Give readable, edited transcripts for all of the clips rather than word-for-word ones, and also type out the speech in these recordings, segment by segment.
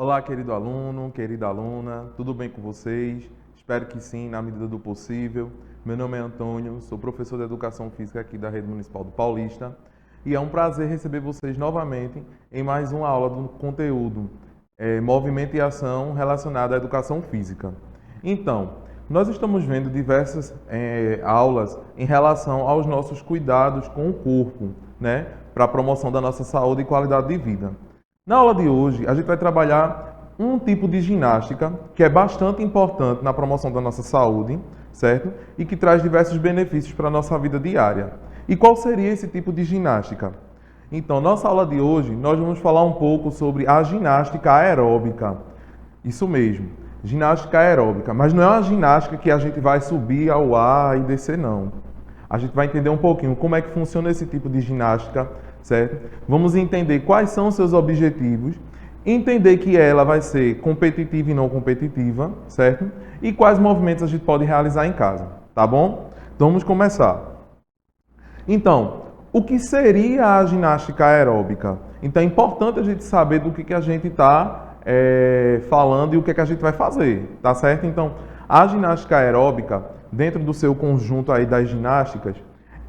Olá, querido aluno, querida aluna, tudo bem com vocês? Espero que sim, na medida do possível. Meu nome é Antônio, sou professor de Educação Física aqui da Rede Municipal do Paulista e é um prazer receber vocês novamente em mais uma aula do conteúdo Movimento e Ação relacionado à Educação Física. Então, nós estamos vendo diversas aulas em relação aos nossos cuidados com o corpo, né, para a promoção da nossa saúde e qualidade de vida. Na aula de hoje, a gente vai trabalhar um tipo de ginástica que é bastante importante na promoção da nossa saúde, certo? E que traz diversos benefícios para a nossa vida diária. E qual seria esse tipo de ginástica? Então, nossa aula de hoje, nós vamos falar um pouco sobre a ginástica aeróbica. Isso mesmo, ginástica aeróbica. Mas não é uma ginástica que a gente vai subir ao ar e descer, não. A gente vai entender um pouquinho como é que funciona esse tipo de ginástica, certo? Vamos entender quais são os seus objetivos, entender que ela vai ser competitiva e não competitiva, certo? E quais movimentos a gente pode realizar em casa, tá bom? Então vamos começar. Então, o que seria a ginástica aeróbica? Então é importante a gente saber do que a gente está falando e o que a gente vai fazer, tá certo? Então, a ginástica aeróbica, dentro do seu conjunto aí das ginásticas,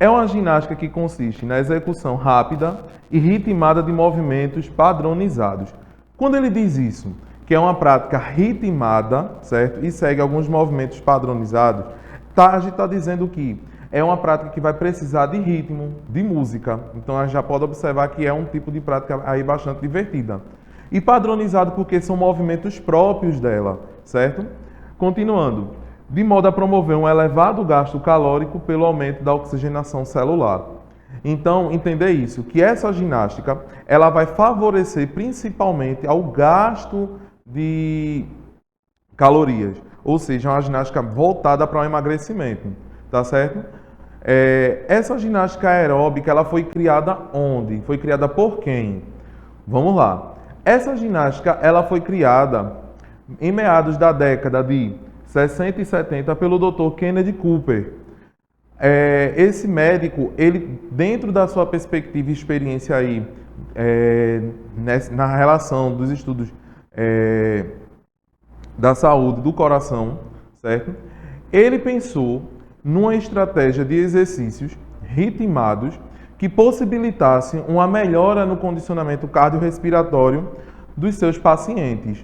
é uma ginástica que consiste na execução rápida e ritmada de movimentos padronizados. Quando ele diz isso, que é uma prática ritmada, certo? E segue alguns movimentos padronizados, a gente está dizendo que é uma prática que vai precisar de ritmo, de música. Então a gente já pode observar que é um tipo de prática aí bastante divertida. E padronizado porque são movimentos próprios dela, certo? Continuando. De modo a promover um elevado gasto calórico pelo aumento da oxigenação celular. Então, entender isso, que essa ginástica, ela vai favorecer principalmente ao gasto de calorias, ou seja, uma ginástica voltada para o emagrecimento, tá certo? Essa ginástica aeróbica, ela foi criada onde? Foi criada por quem? Vamos lá. Essa ginástica, ela foi criada em meados da década de 60 e 70 pelo Dr. Kennedy Cooper. Esse médico, ele, dentro da sua perspectiva e experiência aí, na relação dos estudos da saúde do coração, certo? Ele pensou numa estratégia de exercícios ritmados que possibilitassem uma melhora no condicionamento cardiorrespiratório dos seus pacientes.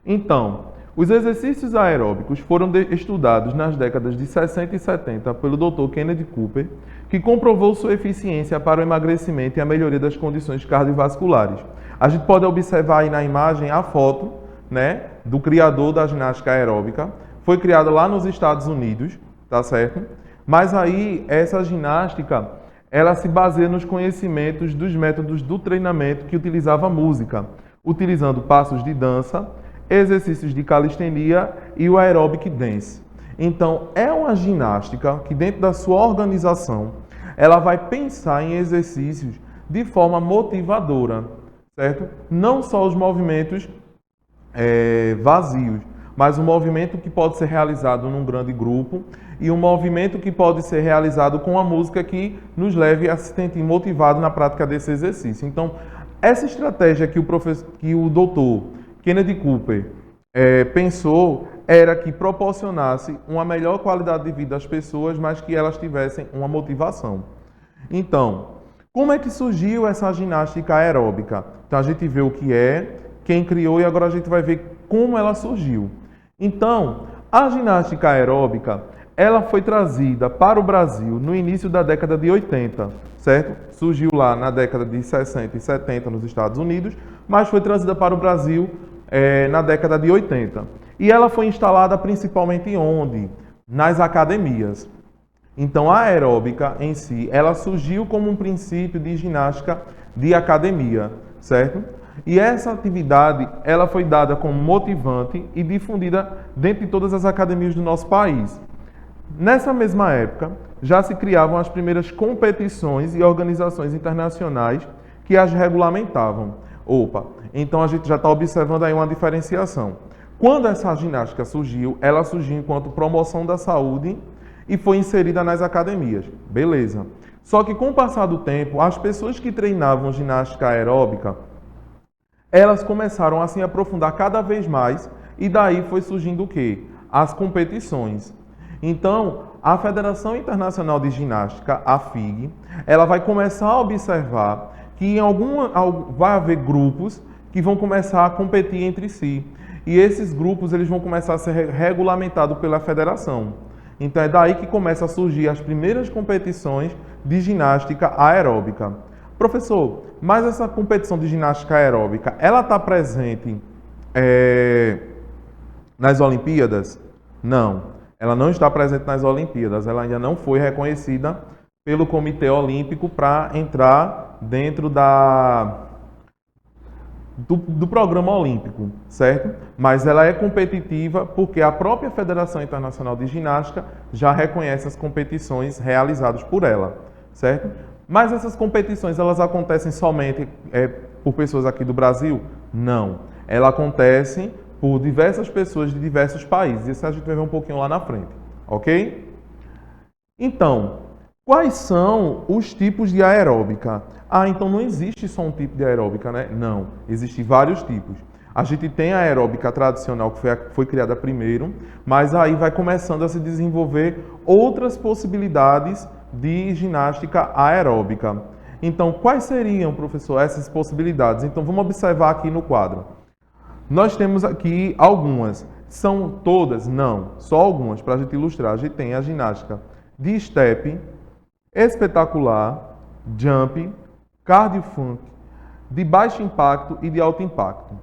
Então, os exercícios aeróbicos foram estudados nas décadas de 60 e 70 pelo Dr. Kennedy Cooper, que comprovou sua eficiência para o emagrecimento e a melhoria das condições cardiovasculares. A gente pode observar aí na imagem a foto, né, do criador da ginástica aeróbica. Foi criada lá nos Estados Unidos, tá certo? Mas aí essa ginástica, ela se baseia nos conhecimentos dos métodos do treinamento que utilizava música, utilizando passos de dança, exercícios de calistenia e o aerobic dance. Então, é uma ginástica que dentro da sua organização, ela vai pensar em exercícios de forma motivadora, certo? Não só os movimentos vazios, mas um movimento que pode ser realizado num grande grupo e um movimento que pode ser realizado com a música que nos leve a se sentir motivado na prática desse exercício. Então, essa estratégia que o doutor Kennedy Cooper pensou era que proporcionasse uma melhor qualidade de vida às pessoas, mas que elas tivessem uma motivação. Então, como é que surgiu essa ginástica aeróbica? Então, a gente vê o que é, quem criou e agora a gente vai ver como ela surgiu. Então, a ginástica aeróbica, ela foi trazida para o Brasil no início da década de 80, certo? Surgiu lá na década de 60 e 70 nos Estados Unidos, mas foi trazida para o Brasil na década de 80. E ela foi instalada principalmente onde? Nas academias. Então, a aeróbica em si, ela surgiu como um princípio de ginástica de academia, certo? E essa atividade, ela foi dada como motivante e difundida dentro de todas as academias do nosso país. Nessa mesma época, já se criavam as primeiras competições e organizações internacionais que as regulamentavam. Então a gente já está observando aí uma diferenciação. Quando essa ginástica surgiu, ela surgiu enquanto promoção da saúde e foi inserida nas academias. Beleza. Só que com o passar do tempo, as pessoas que treinavam ginástica aeróbica, elas começaram a se aprofundar cada vez mais e daí foi surgindo o quê? As competições. Então, a Federação Internacional de Ginástica, a FIG, ela vai começar a observar que vai haver grupos que vão começar a competir entre si. E esses grupos eles vão começar a ser regulamentados pela federação. Então é daí que começa a surgir as primeiras competições de ginástica aeróbica. Professor, mas essa competição de ginástica aeróbica, ela está presente nas Olimpíadas? Não. Ela não está presente nas Olimpíadas, ela ainda não foi reconhecida pelo Comitê Olímpico para entrar dentro do programa olímpico, certo? Mas ela é competitiva porque a própria Federação Internacional de Ginástica já reconhece as competições realizadas por ela, certo? Mas essas competições, elas acontecem somente por pessoas aqui do Brasil? Não. Ela acontece por diversas pessoas de diversos países. Isso a gente vai ver um pouquinho lá na frente, ok? Então, quais são os tipos de aeróbica? Ah, então não existe só um tipo de aeróbica, né? Não, existem vários tipos. A gente tem a aeróbica tradicional, que foi criada primeiro, mas aí vai começando a se desenvolver outras possibilidades de ginástica aeróbica. Então, quais seriam, professor, essas possibilidades? Então, vamos observar aqui no quadro. Nós temos aqui algumas. São todas? Não, só algumas, para a gente ilustrar. A gente tem a ginástica de step, espetacular, jump, cardio funk, de baixo impacto e de alto impacto.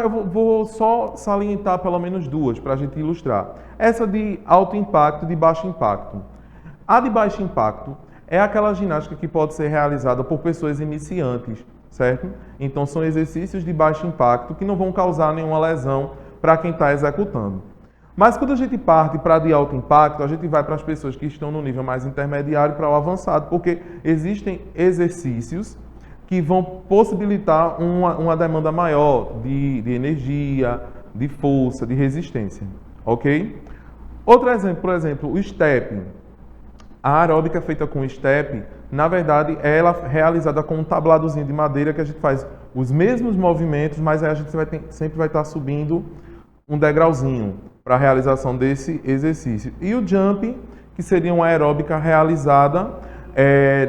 Eu vou só salientar pelo menos duas para a gente ilustrar. Essa de alto impacto e de baixo impacto. A de baixo impacto é aquela ginástica que pode ser realizada por pessoas iniciantes, certo? Então são exercícios de baixo impacto que não vão causar nenhuma lesão para quem está executando. Mas quando a gente parte para de alto impacto, a gente vai para as pessoas que estão no nível mais intermediário para o avançado, porque existem exercícios que vão possibilitar uma demanda maior de energia, de força, de resistência, ok? Outro exemplo, por exemplo, o step. A aeróbica feita com step, na verdade, ela é realizada com um tabladozinho de madeira que a gente faz os mesmos movimentos, mas aí a gente sempre vai estar subindo um degrauzinho para a realização desse exercício. E o jump, que seria uma aeróbica realizada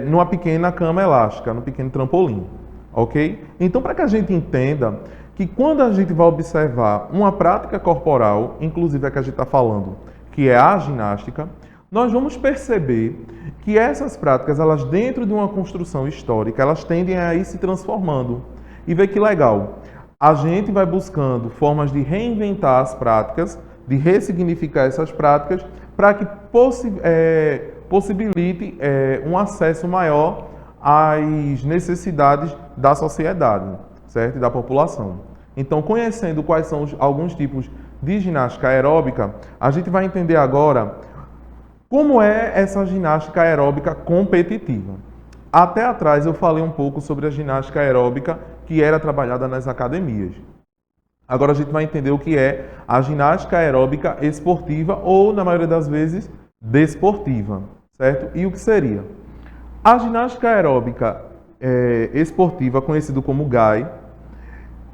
numa pequena cama elástica, num pequeno trampolim, ok? Então, para que a gente entenda que quando a gente vai observar uma prática corporal, inclusive a que a gente está falando, que é a ginástica, nós vamos perceber que essas práticas, elas dentro de uma construção histórica, elas tendem a ir se transformando. E vê que legal, a gente vai buscando formas de reinventar as práticas, de ressignificar essas práticas, para que possibilite um acesso maior às necessidades da sociedade, certo? E da população. Então, conhecendo quais são alguns tipos de ginástica aeróbica, a gente vai entender agora como é essa ginástica aeróbica competitiva. Até atrás eu falei um pouco sobre a ginástica aeróbica que era trabalhada nas academias. Agora a gente vai entender o que é a ginástica aeróbica esportiva ou, na maioria das vezes, desportiva, certo? E o que seria? A ginástica aeróbica esportiva, conhecida como GAE,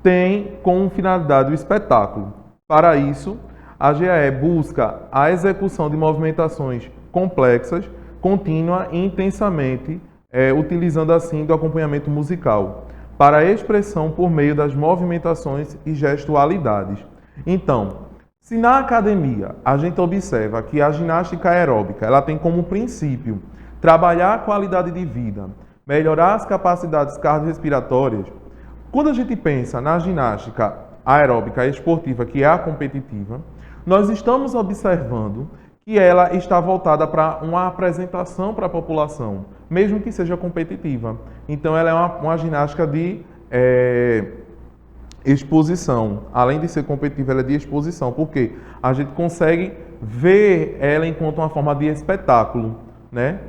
tem como finalidade o espetáculo. Para isso, a GAE busca a execução de movimentações complexas, contínua e intensamente, utilizando assim do acompanhamento musical, para a expressão por meio das movimentações e gestualidades. Então, se na academia a gente observa que a ginástica aeróbica ela tem como princípio trabalhar a qualidade de vida, melhorar as capacidades cardiorrespiratórias, quando a gente pensa na ginástica aeróbica esportiva, que é a competitiva, nós estamos observando que ela está voltada para uma apresentação para a população, mesmo que seja competitiva. Então, ela é uma ginástica de exposição. Além de ser competitiva, ela é de exposição, porque a gente consegue ver ela enquanto uma forma de espetáculo, né?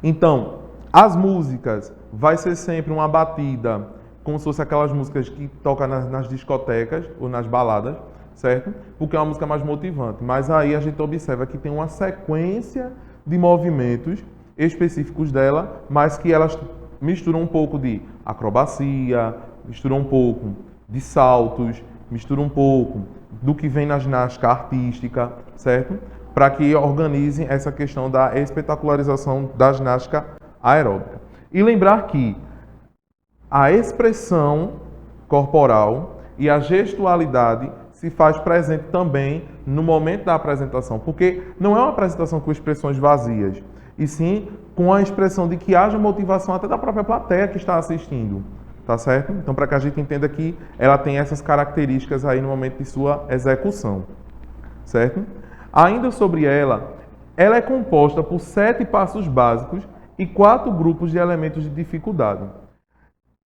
Então, as músicas vai ser sempre uma batida, como se fosse aquelas músicas que tocam nas discotecas ou nas baladas, certo? Porque é uma música mais motivante. Mas aí a gente observa que tem uma sequência de movimentos específicos dela, mas que elas misturam um pouco de acrobacia, misturam um pouco de saltos, mistura um pouco do que vem na ginástica artística, certo? Para que organizem essa questão da espetacularização da ginástica aeróbica. E lembrar que a expressão corporal e a gestualidade se faz presente também no momento da apresentação, porque não é uma apresentação com expressões vazias, e sim com a expressão de que haja motivação até da própria plateia que está assistindo, tá certo? Então, para que a gente entenda que ela tem essas características aí no momento de sua execução, certo? Ainda sobre ela é composta por 7 passos básicos e 4 grupos de elementos de dificuldade.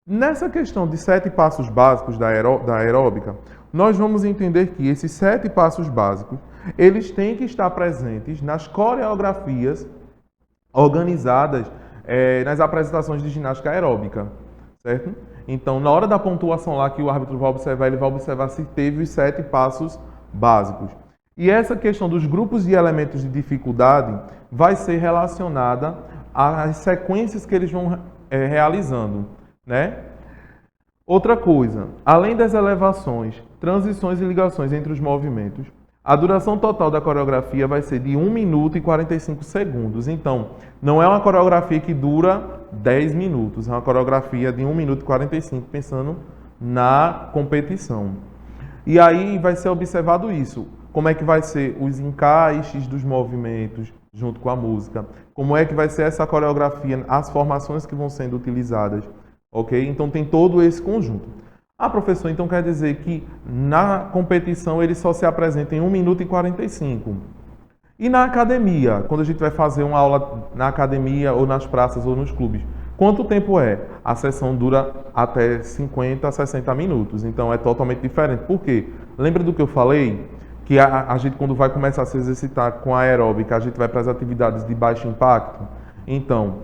Nessa questão de 7 passos básicos da aeróbica, nós vamos entender que esses 7 passos básicos, eles têm que estar presentes nas coreografias organizadas nas apresentações de ginástica aeróbica, certo? Então, na hora da pontuação lá que o árbitro vai observar, ele vai observar se teve os 7 passos básicos. E essa questão dos grupos de elementos de dificuldade vai ser relacionada às sequências que eles vão realizando, né? Outra coisa, além das elevações, transições e ligações entre os movimentos, a duração total da coreografia vai ser de 1 minuto e 45 segundos. Então, não é uma coreografia que dura 10 minutos, é uma coreografia de 1 minuto e 45, pensando na competição. E aí vai ser observado isso, como é que vai ser os encaixes dos movimentos junto com a música, como é que vai ser essa coreografia, as formações que vão sendo utilizadas, ok? Então tem todo esse conjunto. Ah, professor, então quer dizer que na competição ele só se apresenta em 1 minuto e 45. E na academia, quando a gente vai fazer uma aula na academia ou nas praças ou nos clubes, quanto tempo é? A sessão dura até 50 a 60 minutos, então é totalmente diferente. Por quê? Lembra do que eu falei? Que a gente, quando vai começar a se exercitar com a aeróbica, a gente vai para as atividades de baixo impacto? Então,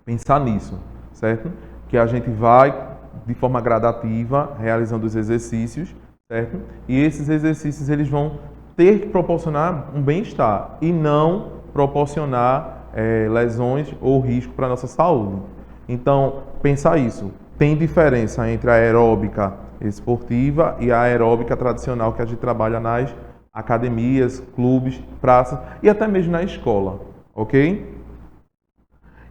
pensar nisso, certo? Que a gente vai de forma gradativa, realizando os exercícios, certo? E esses exercícios eles vão ter que proporcionar um bem-estar e não proporcionar lesões ou risco para a nossa saúde. Então, pensar isso. Tem diferença entre a aeróbica esportiva e a aeróbica tradicional que a gente trabalha nas academias, clubes, praças e até mesmo na escola, ok?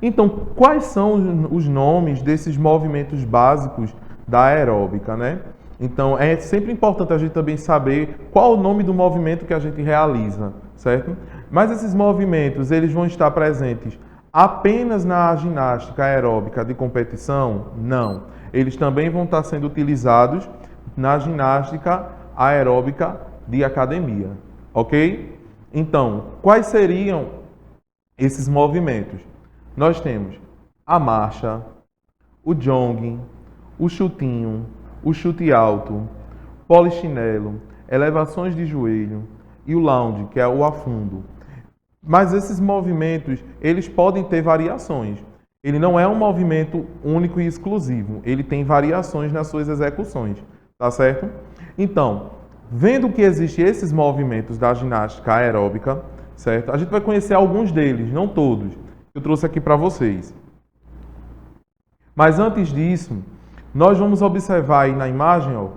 Então, quais são os nomes desses movimentos básicos da aeróbica, né? Então, é sempre importante a gente também saber qual o nome do movimento que a gente realiza, certo? Mas esses movimentos, eles vão estar presentes apenas na ginástica aeróbica de competição? Não. Eles também vão estar sendo utilizados na ginástica aeróbica de academia, ok? Então, quais seriam esses movimentos? Nós temos a marcha, o jogging, o chutinho, o chute alto, polichinelo, elevações de joelho e o lounge, que é o afundo. Mas esses movimentos, eles podem ter variações. Ele não é um movimento único e exclusivo, ele tem variações nas suas execuções, tá certo? Então, vendo que existem esses movimentos da ginástica aeróbica, certo? A gente vai conhecer alguns deles, não todos. Eu trouxe aqui para vocês. Mas antes disso, nós vamos observar aí na imagem, ó,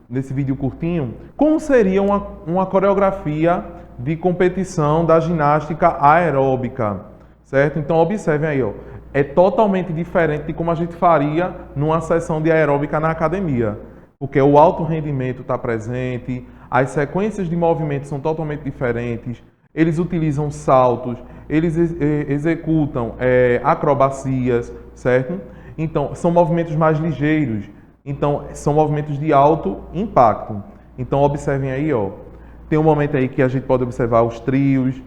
nesse vídeo curtinho, como seria uma coreografia de competição da ginástica aeróbica, certo? Então observem aí, ó, é totalmente diferente de como a gente faria numa sessão de aeróbica na academia, porque o alto rendimento está presente, as sequências de movimentos são totalmente diferentes, eles utilizam saltos, eles executam acrobacias, certo? Então, são movimentos mais ligeiros. Então, são movimentos de alto impacto. Então, observem aí, ó. Tem um momento aí que a gente pode observar os trios,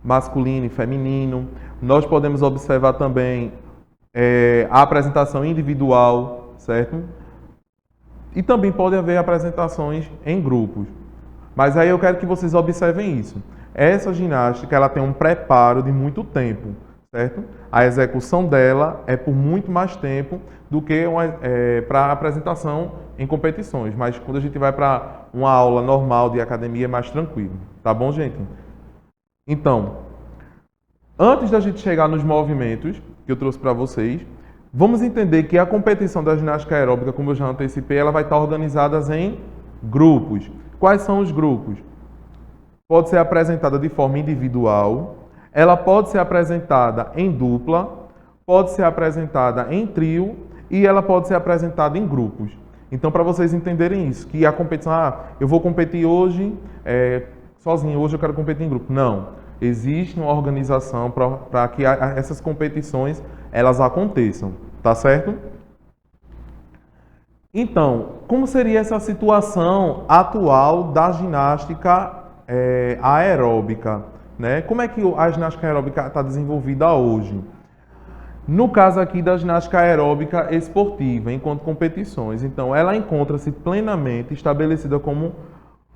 masculino e feminino. Nós podemos observar também a apresentação individual, certo? E também pode haver apresentações em grupos. Mas aí eu quero que vocês observem isso. Essa ginástica, ela tem um preparo de muito tempo, certo? A execução dela é por muito mais tempo do que para a apresentação em competições. Mas quando a gente vai para uma aula normal de academia é mais tranquilo. Tá bom, gente? Então, antes da gente chegar nos movimentos que eu trouxe para vocês, Vamos entender que a competição da ginástica aeróbica, como eu já antecipei, ela vai estar organizada em grupos. Quais são os grupos? Pode ser apresentada de forma individual, ela pode ser apresentada em dupla, pode ser apresentada em trio e ela pode ser apresentada em grupos. Então, para vocês entenderem isso, que a competição, eu vou competir hoje sozinho, hoje eu quero competir em grupo. Não, existe uma organização para que essas competições elas aconteçam, tá certo? Então, como seria essa situação atual da ginástica aeróbica, né? Como é que a ginástica aeróbica está desenvolvida hoje? No caso aqui da ginástica aeróbica esportiva, enquanto competições, então ela encontra-se plenamente estabelecida como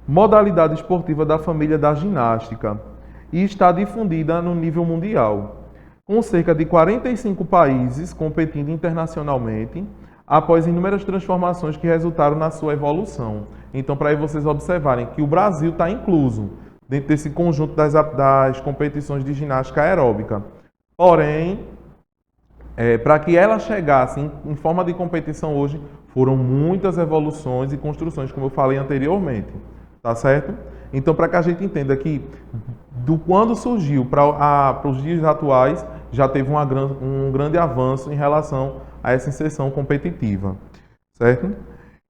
modalidade esportiva da família da ginástica e está difundida no nível mundial, com cerca de 45 países competindo internacionalmente após inúmeras transformações que resultaram na sua evolução. Então, para aí vocês observarem que o Brasil está incluso dentro desse conjunto das competições de ginástica aeróbica. Porém, para que ela chegasse em forma de competição hoje, foram muitas evoluções e construções, como eu falei anteriormente. Tá certo? Então, para que a gente entenda que, do quando surgiu para os dias atuais, já teve um grande avanço em relação a essa inserção competitiva. Certo?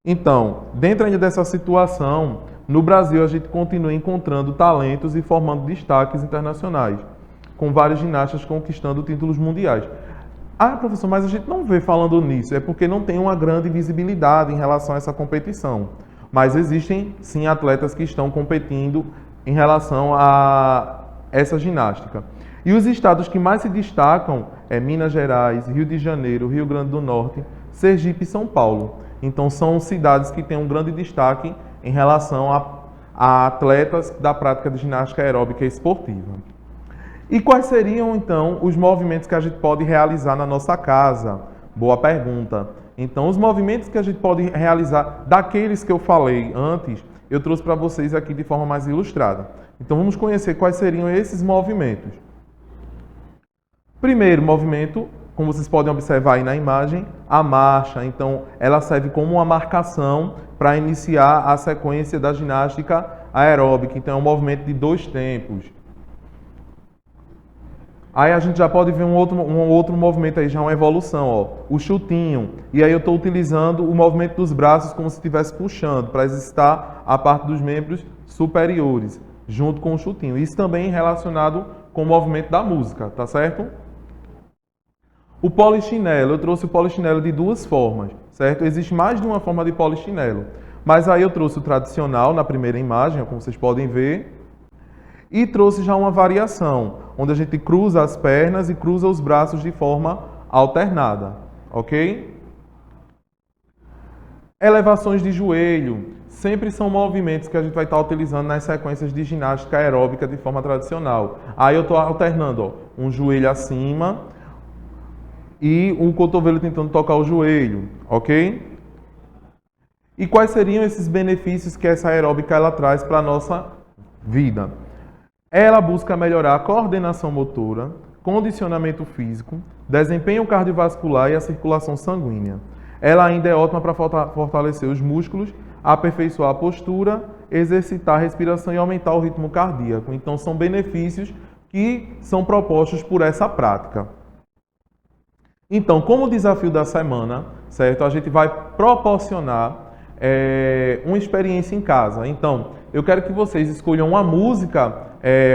Então, dentro ainda dessa situação, no Brasil a gente continua encontrando talentos e formando destaques internacionais, com vários ginastas conquistando títulos mundiais. Professor, mas a gente não vê falando nisso, é porque não tem uma grande visibilidade em relação a essa competição. Mas existem, sim, atletas que estão competindo em relação a essa ginástica. E os estados que mais se destacam é Minas Gerais, Rio de Janeiro, Rio Grande do Norte, Sergipe e São Paulo. Então, são cidades que têm um grande destaque em relação a atletas da prática de ginástica aeróbica esportiva. E quais seriam, então, os movimentos que a gente pode realizar na nossa casa? Boa pergunta. Então, os movimentos que a gente pode realizar, daqueles que eu falei antes, eu trouxe para vocês aqui de forma mais ilustrada. Então, vamos conhecer quais seriam esses movimentos. Primeiro movimento, como vocês podem observar aí na imagem, a marcha. Então, ela serve como uma marcação para iniciar a sequência da ginástica aeróbica. Então, é um movimento de 2 tempos. Aí a gente já pode ver um outro movimento aí, já uma evolução, ó, o chutinho. E aí eu estou utilizando o movimento dos braços como se estivesse puxando, para exercitar a parte dos membros superiores, junto com o chutinho. Isso também relacionado com o movimento da música, tá certo? O polichinelo, eu trouxe o polichinelo de 2 formas, certo? Existe mais de uma forma de polichinelo. Mas aí eu trouxe o tradicional na primeira imagem, como vocês podem ver. E trouxe já uma variação, onde a gente cruza as pernas e cruza os braços de forma alternada, ok? Elevações de joelho, sempre são movimentos que a gente vai estar utilizando nas sequências de ginástica aeróbica de forma tradicional. Aí eu estou alternando, ó, um joelho acima e um cotovelo tentando tocar o joelho, ok? E quais seriam esses benefícios que essa aeróbica ela traz para a nossa vida? Ela busca melhorar a coordenação motora, condicionamento físico, desempenho cardiovascular e a circulação sanguínea. Ela ainda é ótima para fortalecer os músculos, aperfeiçoar a postura, exercitar a respiração e aumentar o ritmo cardíaco. Então, são benefícios que são propostos por essa prática. Então, como desafio da semana, certo? A gente vai proporcionar uma experiência em casa. Então, eu quero que vocês escolham uma música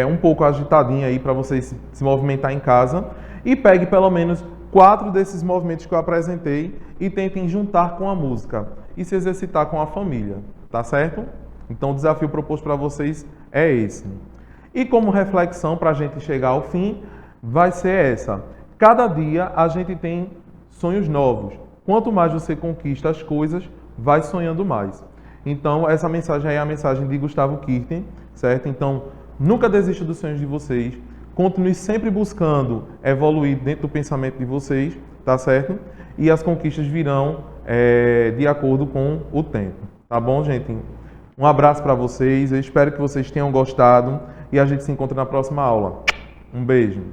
um pouco agitadinha aí para vocês se movimentar em casa e pegue pelo menos 4 desses movimentos que eu apresentei e tentem juntar com a música e se exercitar com a família, tá certo? Então o desafio proposto para vocês é esse. E como reflexão para a gente chegar ao fim, vai ser essa. Cada dia a gente tem sonhos novos. Quanto mais você conquista as coisas, vai sonhando mais. Então essa mensagem aí é a mensagem de Gustavo Kirten, certo? Então, nunca desista dos sonhos de vocês. Continue sempre buscando evoluir dentro do pensamento de vocês, tá certo? E as conquistas virão de acordo com o tempo. Tá bom, gente? Um abraço para vocês. Eu espero que vocês tenham gostado e a gente se encontra na próxima aula. Um beijo.